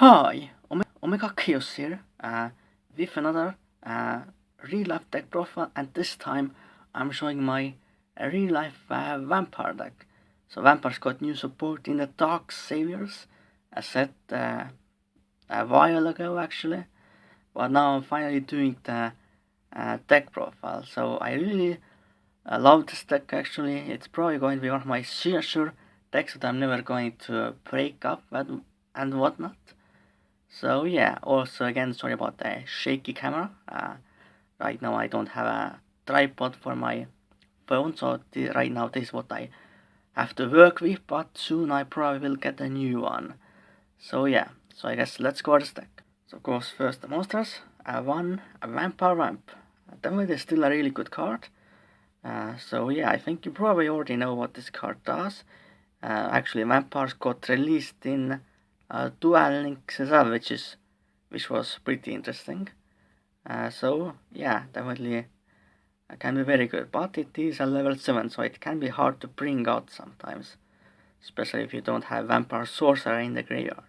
Hi, Omega Khaos here, with another real life deck profile, and this time I'm showing my real life vampire deck. So vampires got new support in the Dark Saviors, I said a while ago actually, but now I'm finally doing the deck profile. So I really love this deck actually. It's probably going to be one of my signature decks that I'm never going to break up and whatnot. So yeah, also again, sorry about the shaky camera. Right now I don't have a tripod for my phone, so right now this is what I have to work with, but soon I probably will get a new one. So yeah, so I guess let's go to the stack. So of course first the monsters. One, a Vampire Vamp. Definitely still a really good card. So yeah, I think you probably already know what this card does. Actually, Vampires got released in Dual Links as well, which was pretty interesting. So yeah, definitely can be very good, but it is a level 7, so it can be hard to bring out sometimes, especially if you don't have Vampire Sorcerer in the graveyard.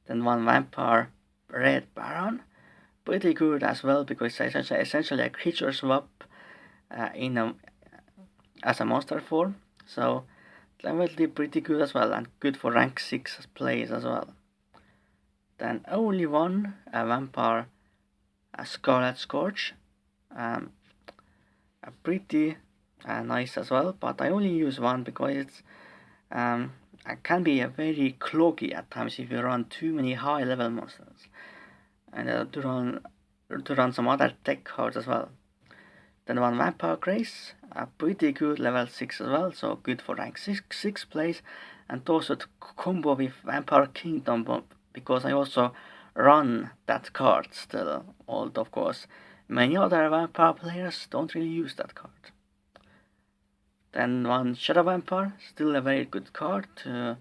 Then one Vampire Red Baron, pretty good as well because it's essentially a creature swap as a monster form, so definitely pretty good as well and good for rank 6 plays as well. Then only one, a Vampire a Scarlet Scourge, um, pretty nice as well, but I only use one because it can be a very cloaky at times if you run too many high level monsters and to run some other tech cards as well. Then one Vampire Grace, a pretty good level 6 as well, so good for rank 6 plays, and also to combo with Vampire Kingdom because I also run that card still, although of course many other vampire players don't really use that card. Then one Shadow Vampire, still a very good card to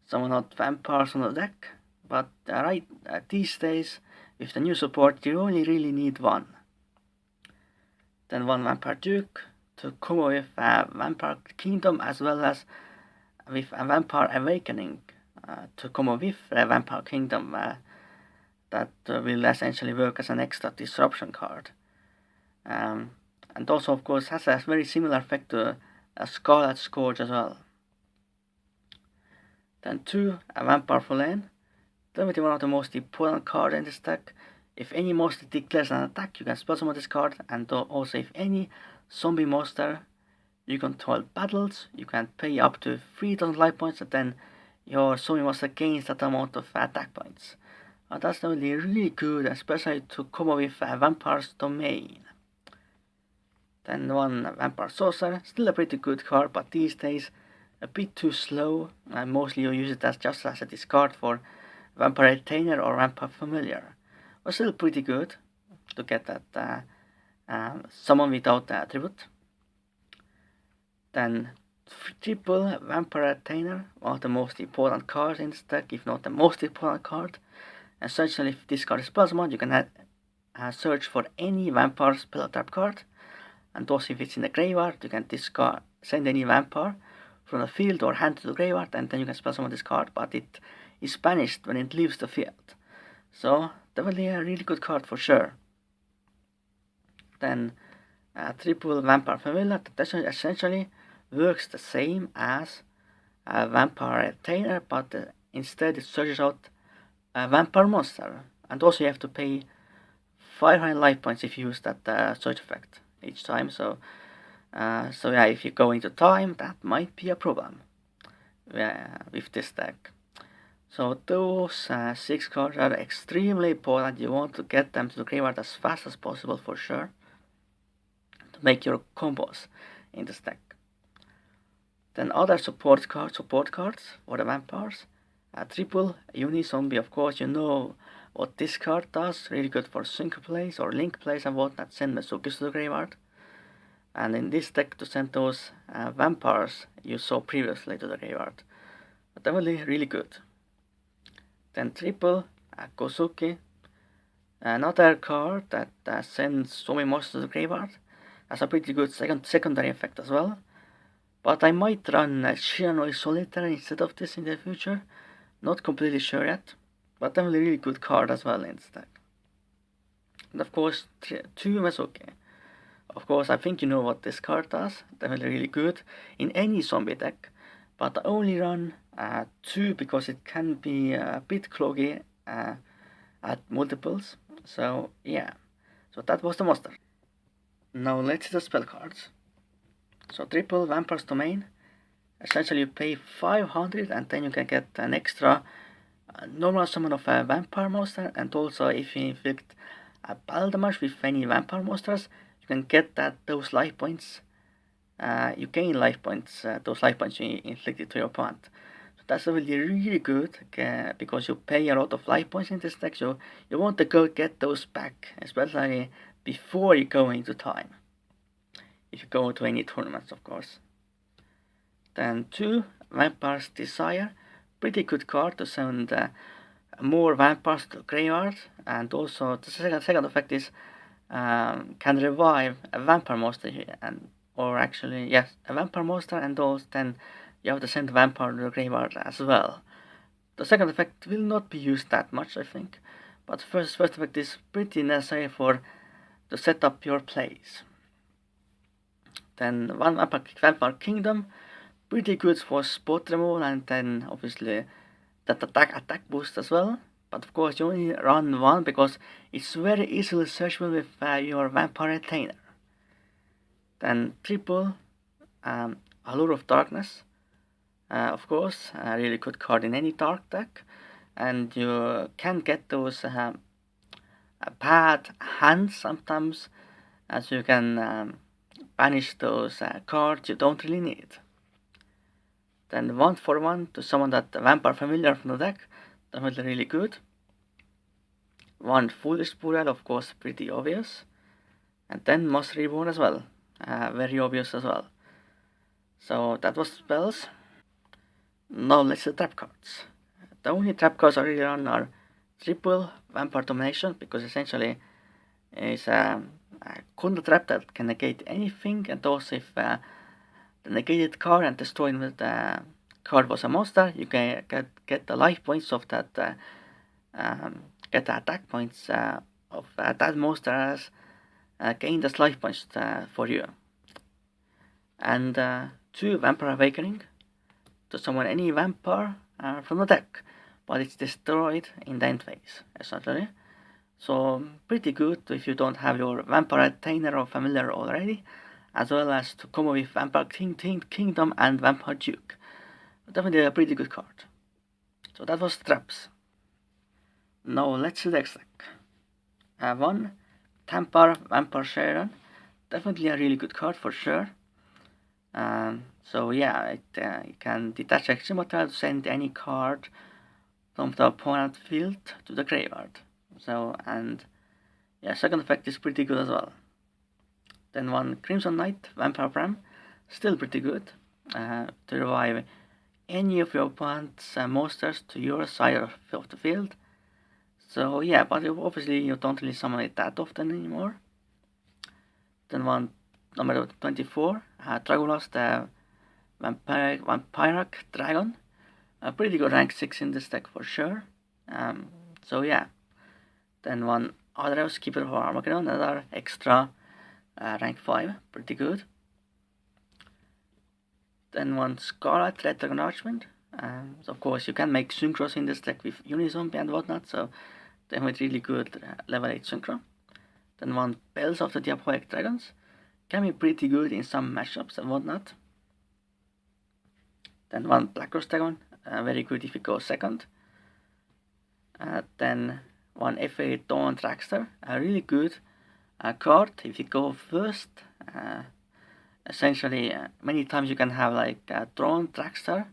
summon out vampires on the deck, but these days with the new support you only really need one. Then one Vampire Duke to combo with Vampire Kingdom as well as with a Vampire Awakening to combo with Vampire Kingdom that will essentially work as an extra disruption card. And also of course has a very similar effect to a Scarlet Scourge as well. Then two, a Vampire Fallen, definitely one of the most important cards in this deck. If any monster declares an attack, you can spell summon this card, and also if any zombie monster you control battles, you can pay up to 3000 life points, and then your zombie monster gains that amount of attack points. That's definitely really good, especially to combo with Vampire's Domain. Then one Vampire Sorcerer, still a pretty good card, but these days a bit too slow, and mostly you use it as just as a discard for Vampire Retainer or Vampire Familiar. But still pretty good to get that summon without the attribute. Then triple Vampire Retainer, one of the most important cards in this deck, if not the most important card. Essentially, if this card is spell summoned, you can search for any Vampire spell trap card, and also if it's in the graveyard, you can send any Vampire from the field or hand to the graveyard, and then you can spell summon this card, but it is banished when it leaves the field. So definitely a really good card for sure. Then triple Vampire Familiar that essentially works the same as a Vampire Retainer, but instead it searches out a Vampire Monster, and also you have to pay 500 life points if you use that search effect each time. So yeah, if you go into time, that might be a problem with this deck. So those 6 cards are extremely important. You want to get them to the graveyard as fast as possible for sure to make your combos in this deck. Then other support cards for the vampires. Triple Uni Zombie, of course, you know what this card does. Really good for sync plays or link plays and whatnot. Send Mesukis to the graveyard. And in this deck to send those vampires you saw previously to the graveyard. But definitely really good. Then triple Kosuki, another card that sends zombie monsters to the graveyard. Has a pretty good secondary effect as well. But I might run Shiranui Solitaire instead of this in the future. Not completely sure yet. but definitely really good card as well in this deck. And of course, 2 Mesoke. Of course, I think you know what this card does. Definitely really good in any zombie deck, but I only run 2 because it can be a bit cloggy at multiples. So yeah, so that was the monster. Now let's see the spell cards. So triple Vampire's Domain. Essentially you pay 500 and then you can get an extra normal summon of a vampire monster, and also if you inflict a battle damage with any vampire monsters, you can get those life points. You gain life points, those life points you inflicted to your opponent. So that's really good because you pay a lot of life points in this deck, so you want to go get those back, especially before you go into time. If you go to any tournaments, of course. Then 2 Vampire's Desire. Pretty good card to send more vampires to graveyard, and also the second effect is can revive a vampire monster here, or actually yes, a vampire monster, and also then you have to send vampire to the graveyard as well. The second effect will not be used that much, I think, but first effect is pretty necessary to set up your plays. Then 1 Vampire Kingdom, pretty good for spot removal, and then obviously that attack boost as well. But of course you only run 1 because it's very easily searchable with your Vampire Retainer. Then triple Allure of Darkness. Of course, a really good card in any dark deck, and you can get those bad hands sometimes, as you can banish those cards you don't really need. Then 1 for 1 to summon that Vampire Familiar from the deck, definitely really good. 1 Foolish Burial, of course, pretty obvious. And then Moss Reborn as well, very obvious as well. So that was spells. Now let's see trap cards. The only trap cards I really run are triple Vampire Domination, because essentially it's a counter trap that can negate anything, and also if the negated card and destroyed with the card was a monster, you can get the life points of that, get the attack points of that monster as gain the life points for you. And 2 Vampire Awakening to summon any vampire from the deck, but it's destroyed in the end phase, essentially. So pretty good if you don't have your Vampire Retainer or Familiar already, as well as to combo with Vampire Kingdom and Vampire Duke. Definitely a pretty good card. So that was traps. Now let's see the next deck. 1 Tampar Vampire Sharon. Definitely a really good card for sure. So yeah, it can detach action material to send any card from the opponent field to the graveyard. So, and yeah, second effect is pretty good as well. Then 1 Crimson Knight Vampire Pram, still pretty good to revive any of your opponent's monsters to your side of the field. So yeah, but obviously you don't really summon it that often anymore. Then 1 number 24 Dragolas the Vampiric Dragon, a pretty good rank 6 in this deck for sure. So yeah. Then 1 Adreus Keeper for Armageddon, another extra rank 5, pretty good. Then 1 Scarlet Red Dragon Archman. So of course you can make synchros in this deck with Unizombie and whatnot, so definitely really good level 8 synchro. Then 1 Bells of the Diabolic Dragons, can be pretty good in some matchups and whatnot. Then 1 Black Rose Dragon, very good if you go second. Then 1 FA Dawn Dragster, a really good card if you go first. Essentially, many times you can have like a Dawn Dragster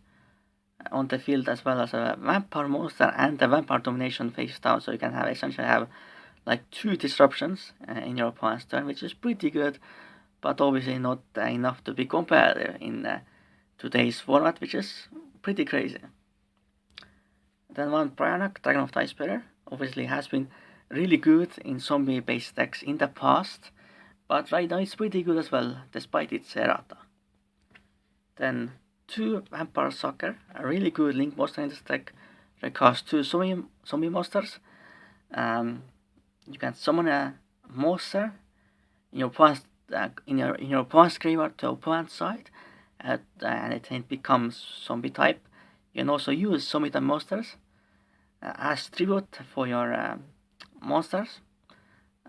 on the field, as well as a Vampire Monster and a Vampire Domination face down, so you can essentially have like 2 disruptions in your opponent's turn, which is pretty good, but obviously not enough to be competitive in today's format, which is pretty crazy. Then 1 Bryanok, Dragon of the Icebearer, obviously has been really good in zombie-based decks in the past, but right now it's pretty good as well, despite its errata. Then 2 Vampire Soccer, a really good link monster in this deck requires two zombie monsters. You can summon a monster in your opponent's graveyard to opponent's side, and it becomes zombie type. You can also use zombie type monsters as tribute for your monsters.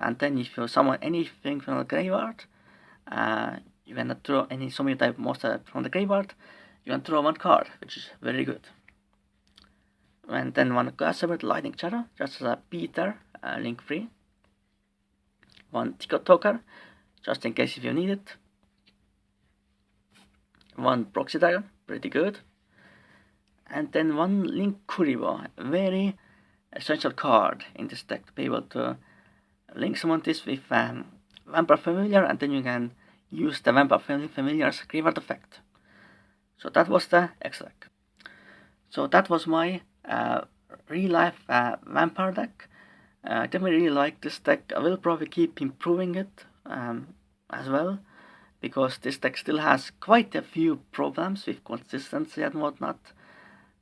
And then if you summon anything from the graveyard, you cannot draw any zombie type monster from the graveyard. You can draw one card, which is very good. And then one Gasaber Lightning Shadow, just as a beater, link free. One Ticket Toker, just in case if you need it. One Proxy Dragon, pretty good. And then one Link Kuribo, a very essential card in this deck to be able to link summon this with Vampire Familiar, and then you can use the Vampire Familiar's graveyard effect. So that was the extra deck. So that was my real life Vampire deck. I definitely really like this deck. I will probably keep improving it as well, because this deck still has quite a few problems with consistency and whatnot.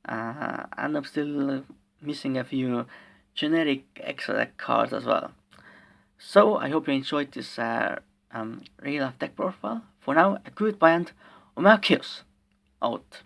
And I'm still missing a few generic extra deck cards as well. So I hope you enjoyed this real life deck profile. For now, a goodbye and Khaos out.